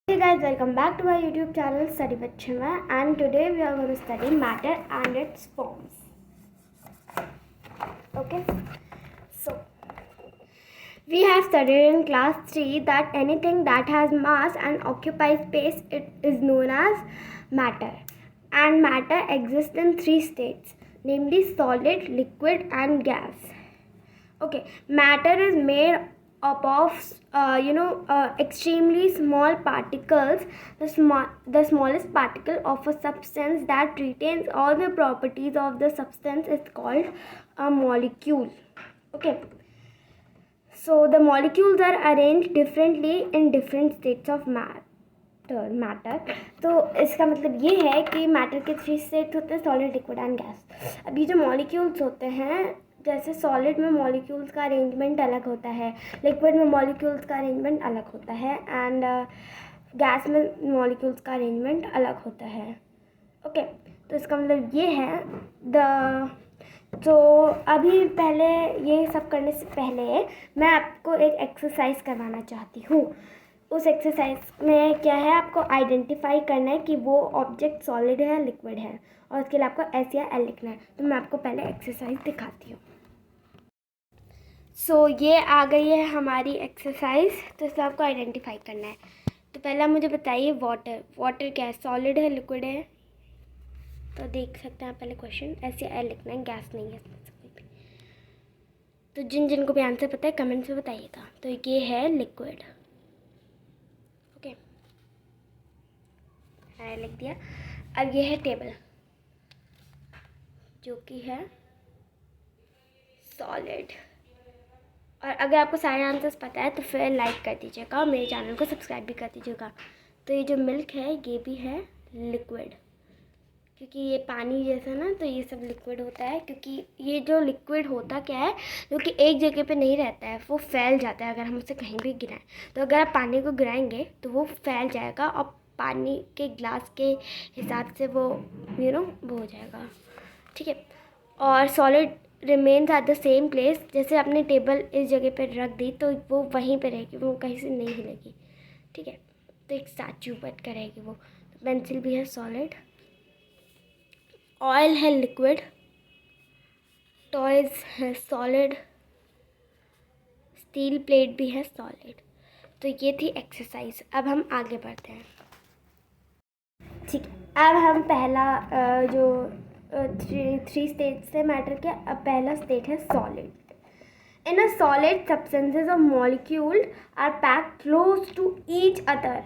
Hey guys, welcome back to my YouTube channel Study with Shima, and today we are going to study matter and its forms. Okay, so we have studied in class 3 that anything that has mass and occupies space it is known as matter, and matter exists in 3 states, namely solid, liquid and gas. Okay, matter is made up of extremely small particles. The smallest particle of a substance that retains all the properties of the substance is called a molecule. Okay, so the molecules are arranged differently in different states of matter. तो इसका मतलब ये है कि matter के 3 state होते हैं, solid, liquid and gas. अभी जो मॉलिक्यूल्स होते हैं, जैसे सॉलिड में मॉलिक्यूल्स का अरेंजमेंट अलग होता है, लिक्विड में मॉलिक्यूल्स का अरेंजमेंट अलग होता है एंड गैस में मॉलिक्यूल्स का अरेंजमेंट अलग होता है. ओके, तो इसका मतलब ये है तो अभी पहले ये सब करने से पहले मैं आपको एक एक्सरसाइज करवाना चाहती हूँ. उस एक्सरसाइज में क्या है, आपको आइडेंटिफाई करना है कि वो ऑब्जेक्ट सॉलिड है या लिक्विड है, और उसके लिए आपको एस या एल लिखना है. तो मैं आपको पहले एक्सरसाइज दिखाती हूँ. सो ये आ गई है हमारी एक्सरसाइज. तो इसमें आपको आइडेंटिफाई करना है. तो पहला मुझे बताइए, वाटर क्या है, सॉलिड है, लिक्विड है? तो देख सकते हैं आप पहले क्वेश्चन, एस या एल लिखना है, गैस नहीं है इसमें से कोई भी. तो जिनको भी आंसर पता है कमेंट्स में बताइएगा. तो ये है लिक्विड. ओके, है लिख दिया. अब ये है टेबल जो कि है सॉलिड. और अगर आपको सारे आंसर्स पता है तो फिर लाइक कर दीजिएगा और मेरे चैनल को सब्सक्राइब भी कर दीजिएगा. तो ये जो मिल्क है ये भी है लिक्विड, क्योंकि ये पानी जैसा ना, तो ये सब लिक्विड होता है. क्योंकि ये जो लिक्विड होता क्या है, जो कि एक जगह पे नहीं रहता है, वो फैल जाता है अगर हम उसे कहीं भी गिराएं. तो अगर आप पानी को गिराएंगे तो वो फैल जाएगा और पानी के ग्लास के हिसाब से वो वो हो जाएगा. ठीक है. और solid remains at the same place. जैसे आपने टेबल इस जगह पे रख दी तो वो वहीं पे रहेगी, वो कहीं से नहीं हिलेगी. ठीक है. तो एक स्टैचू बट करेगी वो. तो पेंसिल भी है सॉलिड, ऑयल है लिक्विड, टॉयज़ है सॉलिड, स्टील प्लेट भी है सॉलिड. तो ये थी एक्सरसाइज. अब हम आगे बढ़ते हैं. ठीक है. अब हम पहला जो थ्री स्टेट्स से मैटर के, अब पहला स्टेट है solid. In a solid substances of molecule are packed close to each other.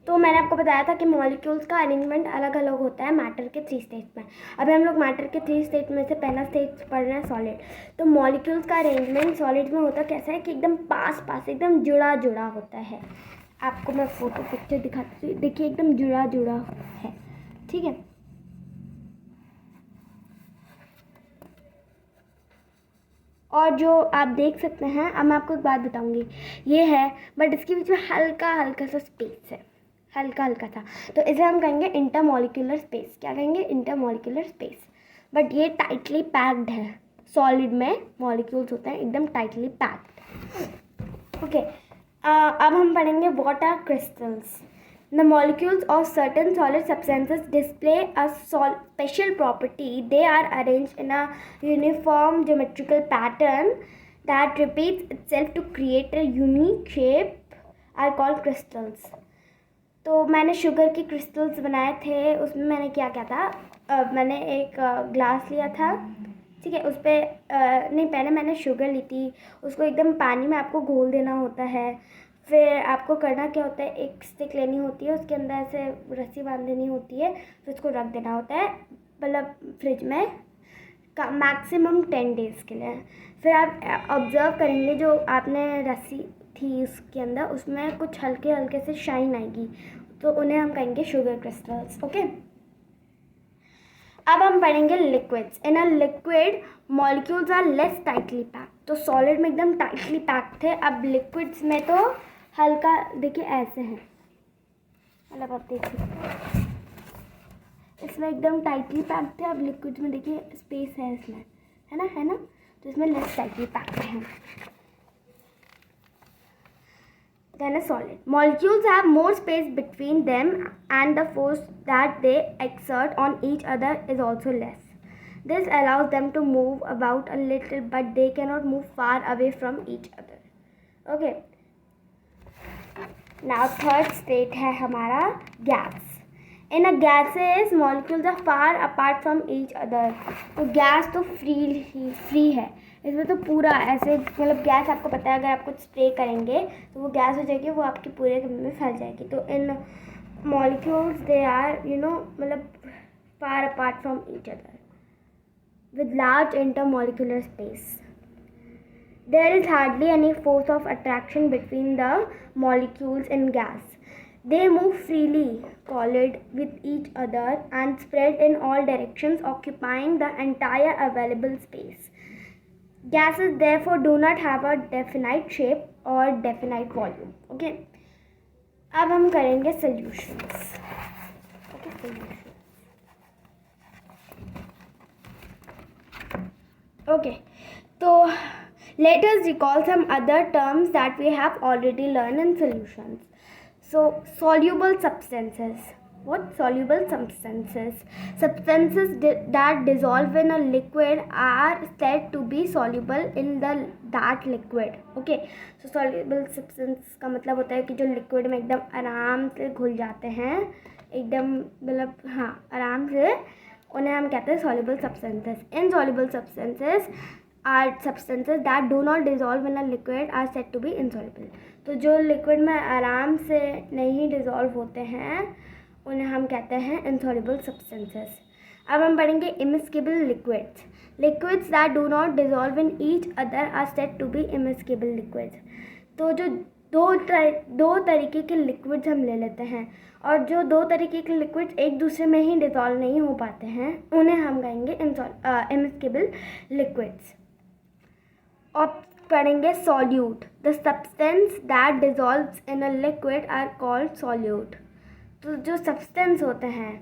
तो मैंने आपको बताया था कि मॉलिक्यूल्स का अरेंजमेंट अलग अलग होता है मैटर के 3 स्टेट में. अभी हम लोग मैटर के 3 स्टेट में से पहला स्टेट पढ़ रहे हैं सॉलिड. तो मॉलिक्यूल्स का अरेंजमेंट सॉलिड में होता कैसा है कि एकदम पास एकदम जुड़ा जुड़ा होता है. आपको मैं फोटो पिक्चर दिखाती हूँ. देखिए एकदम जुड़ा जुड़ा है. ठीक है. और जो आप देख सकते हैं, अब मैं आपको एक बात बताऊंगी, ये है बट इसके बीच में हल्का हल्का सा स्पेस है, हल्का सा. तो इसे हम कहेंगे इंटरमॉलिक्यूलर स्पेस. क्या कहेंगे? Intermolecular space. बट ये टाइटली पैक्ड है. सॉलिड में मॉलिक्यूल्स होते हैं एकदम टाइटली पैक्ड. ओके, अब हम पढ़ेंगे what are crystals. The molecules of certain solid substances display a special property. They are arranged in a uniform geometrical pattern that repeats itself to create a unique shape, are called crystals. तो मैंने sugar के crystals बनाए थे. उसमें मैंने क्या था, मैंने एक ग्लास लिया था. ठीक है. उस पर नहीं, पहले मैंने शुगर ली थी. उसको एकदम पानी में आपको घोल देना होता है. फिर आपको करना क्या होता है, एक स्टिक लेनी होती है, उसके अंदर ऐसे रस्सी बांध देनी होती है, फिर उसको रख देना होता है मतलब फ्रिज में मैक्सिमम 10 डेज़ के लिए. फिर आप ऑब्ज़र्व करेंगे जो आपने रस्सी थी उसके अंदर, उसमें कुछ हल्के हल्के से शाइन आएगी, तो उन्हें हम कहेंगे शुगर क्रिस्टल्स. ओके. अब हम पढ़ेंगे liquids. In a liquid molecules are less tightly packed. तो सॉलिड में एकदम टाइटली पैक्ड थे. अब लिक्विड्स में तो हल्का, देखिए ऐसे हैं, मतलब आप देख सकते हैं इसमें एकदम टाइटली पैक्ड थे. अब लिक्विड्स में देखिए स्पेस है इसमें, है ना. तो इसमें लेस टाइटली पैक्ड है. than a solid. Molecules have more space between them and the force that they exert on each other is also less. This allows them to move about a little, but they cannot move far away from each other. Okay. Now third state है हमारा gas. In a gases, molecules are far apart from each other. तो gas तो free है, इसमें तो पूरा ऐसे मतलब गैस आपको पता है अगर आप कुछ स्प्रे करेंगे तो वो गैस हो जाएगी, वो आपके पूरे कमरे में फैल जाएगी. तो इन molecules they are मतलब far apart from each other with large intermolecular space. There is hardly any force of attraction between the molecules in gas. They move freely, collide with each other and spread in all directions, occupying the entire available space. Gases therefore do not have a definite shape or definite volume. Okay. अब हम करेंगे solutions. Okay, solutions. Okay. तो let us recall some other terms that we have already learned in solutions. So, soluble substances. What? Soluble substances. Substances that dissolve in a liquid are said to be soluble in that liquid. Okay. So, soluble substance का मतलब होता है कि जो liquid में एकदम आराम से घुल जाते हैं, एकदम मतलब हाँ आराम से, उन्हें हम कहते हैं soluble substances. Insoluble substances are substances that do not dissolve in a liquid are said to be insoluble. तो जो लिक्विड में आराम से नहीं डिज़ोल्व होते हैं उन्हें हम कहते हैं insoluble substances. अब हम पढ़ेंगे immiscible liquids. Liquids that do not dissolve in each other are said to be immiscible liquids. तो जो दो तरीके के लिक्विड्स हम ले लेते हैं और जो दो तरीके के लिक्विड्स एक दूसरे में ही डिज़ोल्व नहीं हो पाते हैं उन्हें हम कहेंगे immiscible liquids. और पढ़ेंगे solute. The substance that dissolves in a liquid are called solute. तो जो substance होते हैं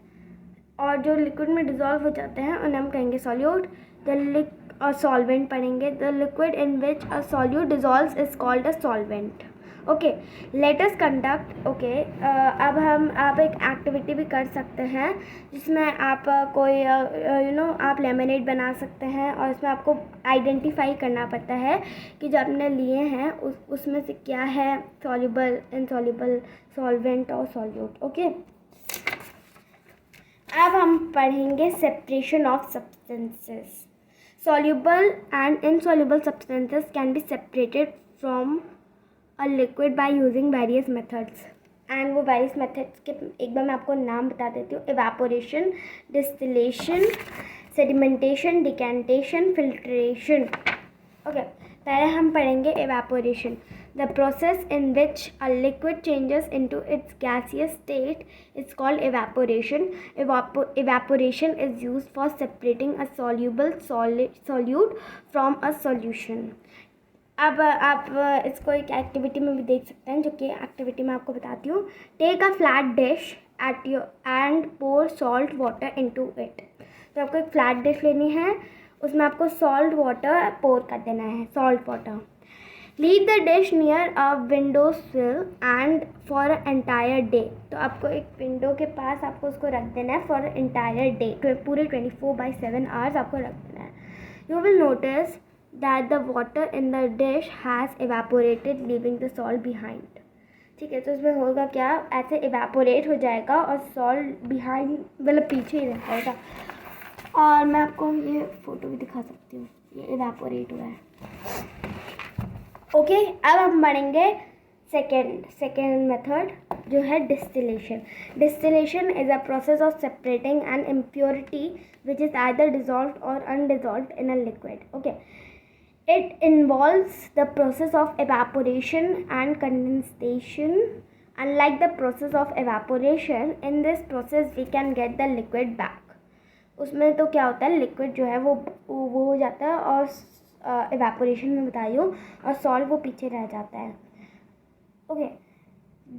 और जो liquid में dissolve हो जाते हैं उन्हें हम कहेंगे solute. और solvent पढ़ेंगे. The liquid in which a solute dissolves is called a solvent. Okay, let us conduct. Okay, अब आप एक एक्टिविटी भी कर सकते हैं जिसमें आप कोई आप लेमनेड बना सकते हैं और इसमें आपको आइडेंटिफाई करना पड़ता है कि जो आपने लिए हैं उसमें से क्या है सॉल्युबल, इनसॉल्युबल, सॉल्वेंट और सॉल्यूट. ओके, अब हम पढ़ेंगे separation of substances. Soluble and insoluble substances can be separated from a liquid by using various methods. and वो various methods के एक बार मैं आपको नाम बता देती हूँ. evaporation, distillation, sedimentation, decantation, filtration. okay, पहले हम पढ़ेंगे evaporation. The process in which a liquid changes into its gaseous state is called evaporation. Evaporation is used for separating a soluble solute from a solution. अब आप इसको एक activity में भी देख सकते हैं, जो कि एक्टिविटी में आपको बताती हूँ. Take a flat dish and pour salt water into it. तो आपको एक फ्लैट डिश लेनी है, उसमें आपको सॉल्ट वाटर पोर कर देना है, salt water. Leave the dish near a window सिल एंड फॉर एंटायर डे. तो आपको एक विंडो के पास आपको उसको रख देना है फॉर एंटायर डे, पूरे 24/7 आवर्स आपको रख देना है. You will notice that the water in the dish has evaporated leaving the salt behind. ठीक है, तो इसमें होगा क्या, ऐसे evaporate हो जाएगा और salt behind मतलब पीछे ही रह जाएगा. और मैं आपको ये फ़ोटो भी दिखा सकती हूँ, ये evaporate हुआ है. ओके, अब हम पढ़ेंगे सेकेंड मेथड जो है distillation. Distillation is a process of separating an impurity which is either dissolved or undissolved in a liquid. Okay. It involves the process of evaporation and condensation. Unlike the process of evaporation, in this process we can get the liquid back. उसमें तो क्या होता है, liquid जो है वो हो जाता है और evaporation में बताई हूँ, और सॉल्ट वो पीछे रह जाता है. Okay,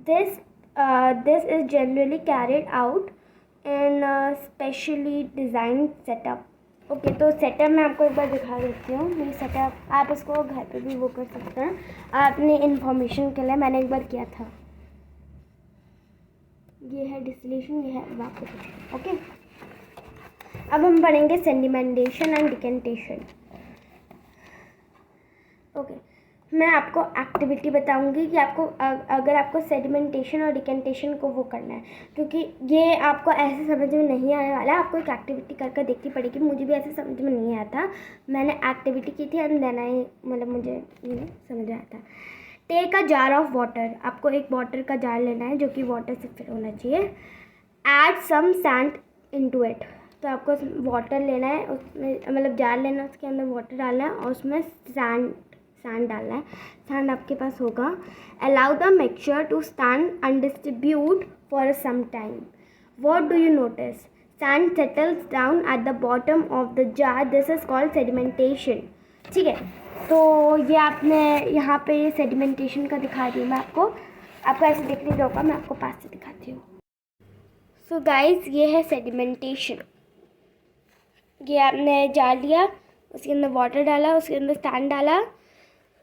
this is generally carried out in a specially designed setup. Okay, तो सेटअप मैं आपको एक बार दिखा देती हूँ। मेरी सेटअप आप इसको घर पे भी वो कर सकते हैं। आपने इन्फॉर्मेशन के लिए मैंने एक बार किया था। ये है डिस्टिलेशन, ये है इवापोरेशन। ओके, अब हम पढ़ेंगे सेडिमेंटेशन एंड डिकेंटेशन। ओके, मैं आपको एक्टिविटी बताऊंगी कि आपको अगर आपको सेडिमेंटेशन और डिकेंटेशन को वो करना है, क्योंकि ये आपको ऐसे समझ में नहीं आने वाला। आपको एक एक्टिविटी करके देखनी पड़ेगी। मुझे भी ऐसे समझ में नहीं आया था, मैंने एक्टिविटी की थी एंड देन आई मतलब मुझे समझ आया था। Take a jar of water, आपको एक वाटर का जार लेना है जो कि वाटर से फिल होना चाहिए। Add some sand into it, तो आपको वाटर लेना है, उसमें मतलब जार लेना है, उसके अंदर वाटर डालना है और उसमें सैंड डालना है। सैंड आपके पास होगा। Allow the mixture to stand and distribute for some time. What do you notice? Sand settles down at the bottom of the jar, this is called sedimentation. ठीक है, तो ये आपने यहाँ पे ये सेडिमेंटेशन का दिखा दी मैं आपको ऐसे दिख नहीं होगा, मैं आपको पास से दिखाती हूँ। सो गाइज, ये है सेडिमेंटेशन। ये आपने जार लिया, उसके अंदर वाटर डाला, उसके अंदर सैंड डाला,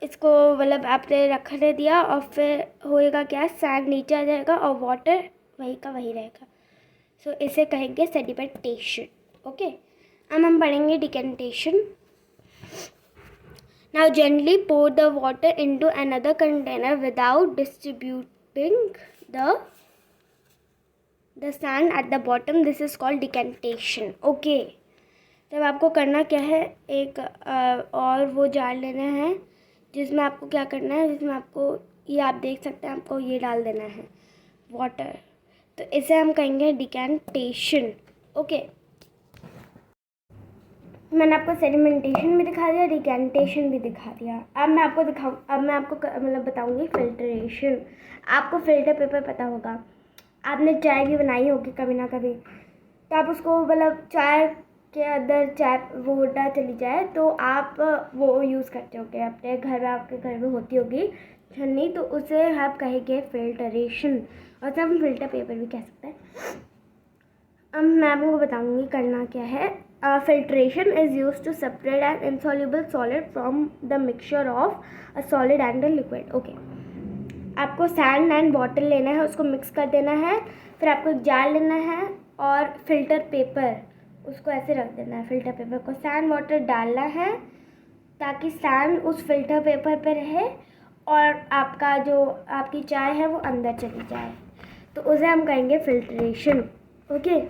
इसको मतलब आपने रखने दिया और फिर होएगा क्या, सैंड नीचे आ जाएगा और वाटर वही का वही रहेगा। सो इसे कहेंगे सेडिमेंटेशन। ओके, अब हम पढ़ेंगे decantation. Now gently pour the water into another container without distributing the sand at the bottom. This is called decantation. Okay. तब आपको करना क्या है, एक और वो जार लेना है जिसमें आपको क्या करना है, जिसमें आपको ये आप देख सकते हैं, आपको ये डाल देना है वाटर। तो इसे हम कहेंगे डिकेंटेशन। ओके, मैंने आपको सेडिमेंटेशन भी दिखा दिया, डिकेंटेशन भी दिखा दिया। अब मैं आपको मतलब बताऊंगी फिल्ट्रेशन। आपको फिल्टर पेपर पता होगा, आपने चाय भी बनाई होगी कभी ना कभी, तो आप उसको मतलब चाय के अंदर चाय वो होटा चली जाए तो आप वो यूज़ करते होगे अपने घर में, आपके घर में होती होगी छन्नी, तो उसे आप कहेंगे फिल्ट्रेशन, और सब हम फिल्टर पेपर भी कह सकते हैं। अब मैं आपको बताऊंगी करना क्या है। Filtration is used to separate an insoluble solid from the mixture of a solid and a liquid. Okay, आपको सैंड एंड वाटर लेना है, उसको मिक्स कर देना है, फिर आपको एक जार लेना है और फिल्टर पेपर उसको ऐसे रख देना है। फिल्टर पेपर को सैंड वाटर डालना है ताकि सैंड उस फिल्टर पेपर पे रहे और आपका जो आपकी चाय है वो अंदर चली जाए, तो उसे हम कहेंगे filtration. Okay,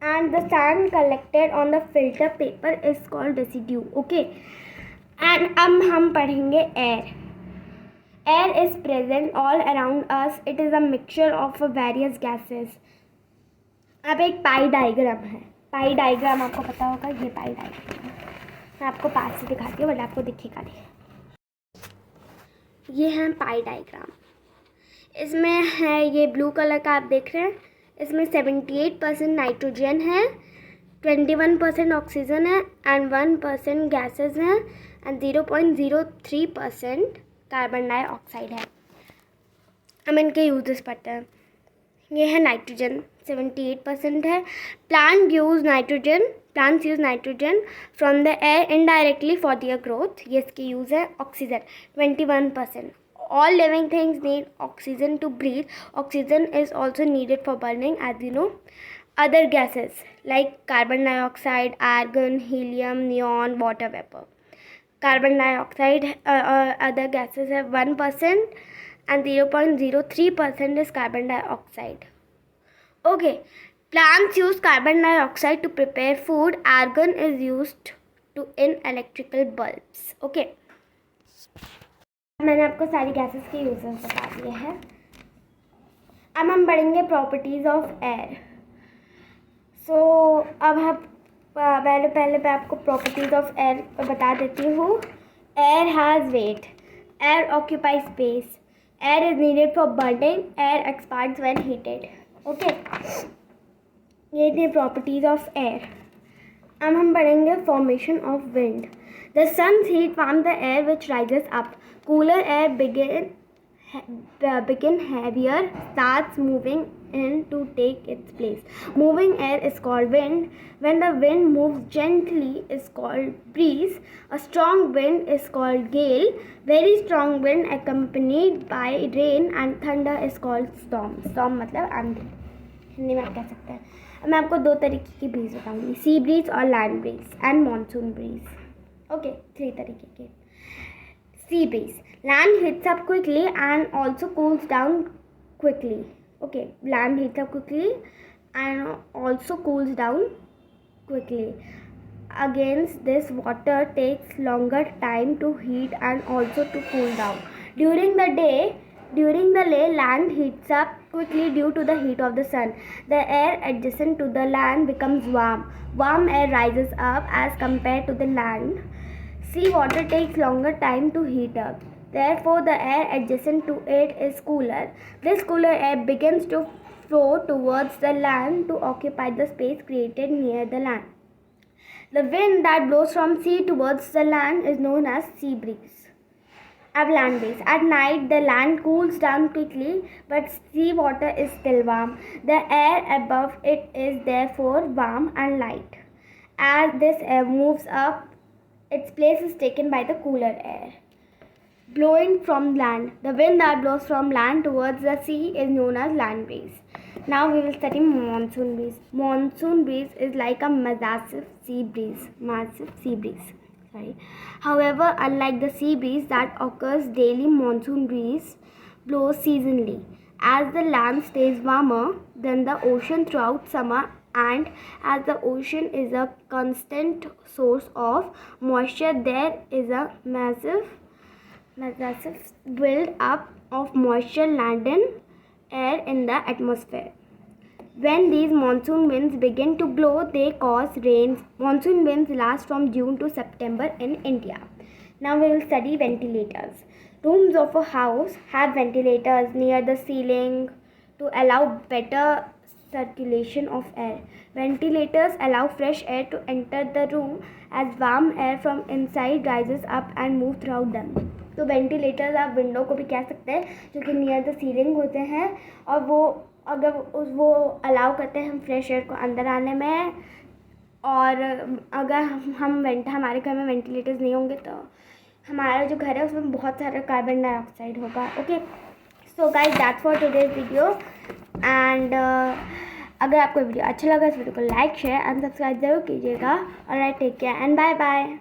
and the sand collected on the filter paper is called residue. Okay, and अब हम पढ़ेंगे air. Air is present all around us. It is a mixture of various gases. अब एक पाई डायग्राम है, पाई डायग्राम आपको पता होगा, ये पाई डायग्राम मैं आपको पास से दिखाती हूँ बट आपको दिखेगा नहीं। ये है पाई डायग्राम, इसमें है ये ब्लू कलर का आप देख रहे हैं, इसमें 78% नाइट्रोजन है, 21% ऑक्सीजन है एंड 1% गैसेस हैं एंड 0.03% कार्बन डाइऑक्साइड है। हम इनके यूजेस पढ़ते हैं। ये है नाइट्रोजन, 78% है। Plants use nitrogen from the air indirectly for their growth, ये इसकी यूज़ है। Oxygen 21%। All living things need oxygen to breathe. Oxygen is also needed for burning, as you know. Other gases like carbon dioxide, argon, helium, neon, water vapor. Carbon dioxide, other gases have 1% and 0.03% is carbon dioxide. Okay, plants use carbon dioxide to prepare food. Argon is used in electrical bulbs. Okay. मैंने आपको सारी gases के uses बता दिए हैं। अब हम पढ़ेंगे प्रॉपर्टीज़ ऑफ एयर। सो अब हम पहले मैं आपको प्रॉपर्टीज़ ऑफ एयर बता देती हूँ। Air has wait, air occupy space, air is needed for burning, air expands when heated. Okay, ये थी प्रॉपर्टीज़ ऑफ एयर। अब हम पढ़ेंगे formation of wind. The sun's heat warms the air which rises up. Cooler air begins begin heavier, starts moving in to take its place. Moving air is called wind. When the wind moves gently is called breeze. A strong wind is called gale. Very strong wind accompanied by rain and thunder is called storm. Storm मतलब आंधी, हिंदी में आप कह सकते हैं. अब मैं आपको 2 तरीके की ब्रीज बताऊंगी, सी ब्रीज और land breeze and monsoon breeze. Okay, 3 तरीके के. Sea breeze. Land heats up quickly and also cools down quickly. Okay, land heats up quickly and also cools down quickly. Against this, water takes longer time to heat and also to cool down. During the day, land heats up quickly due to the heat of the sun. The air adjacent to the land becomes warm. Warm air rises up as compared to the land. Sea water takes longer time to heat up. Therefore, the air adjacent to it is cooler. This cooler air begins to flow towards the land to occupy the space created near the land. The wind that blows from sea towards the land is known as sea breeze. Ab land breeze. At night, the land cools down quickly, but sea water is still warm. The air above it is therefore warm and light. As this air moves up, its place is taken by the cooler air. Blowing from land. The wind that blows from land towards the sea is known as land breeze. Now we will study monsoon breeze. Monsoon breeze is like a massive sea breeze. However, unlike the sea breeze that occurs daily, monsoon breeze blows seasonally. As the land stays warmer than the ocean throughout summer, and as the ocean is a constant source of moisture, there is a massive build up of moisture laden air in the atmosphere. When these monsoon winds begin to blow, they cause rains. Monsoon winds last from June to September in India. Now we will study ventilators. Rooms of a house have ventilators near the ceiling to allow better circulation of air. Ventilators allow fresh air to enter the room as warm air from inside rises up and moves throughout them. तो ventilators आप window को भी कह सकते हैं, जो कि near the ceiling होते हैं, और वो अलाउ करते हैं हम फ्रेश एयर को अंदर आने में. और अगर हमारे घर में वेंटिलेटर्स नहीं होंगे तो हमारा जो घर है उसमें बहुत सारा कार्बन डाइऑक्साइड होगा. Okay, so guys, that's for today's video. And अगर आपको वीडियो अच्छा लगा इस वीडियो को लाइक, शेयर एंड सब्सक्राइब जरूर कीजिएगा. और take care and bye bye.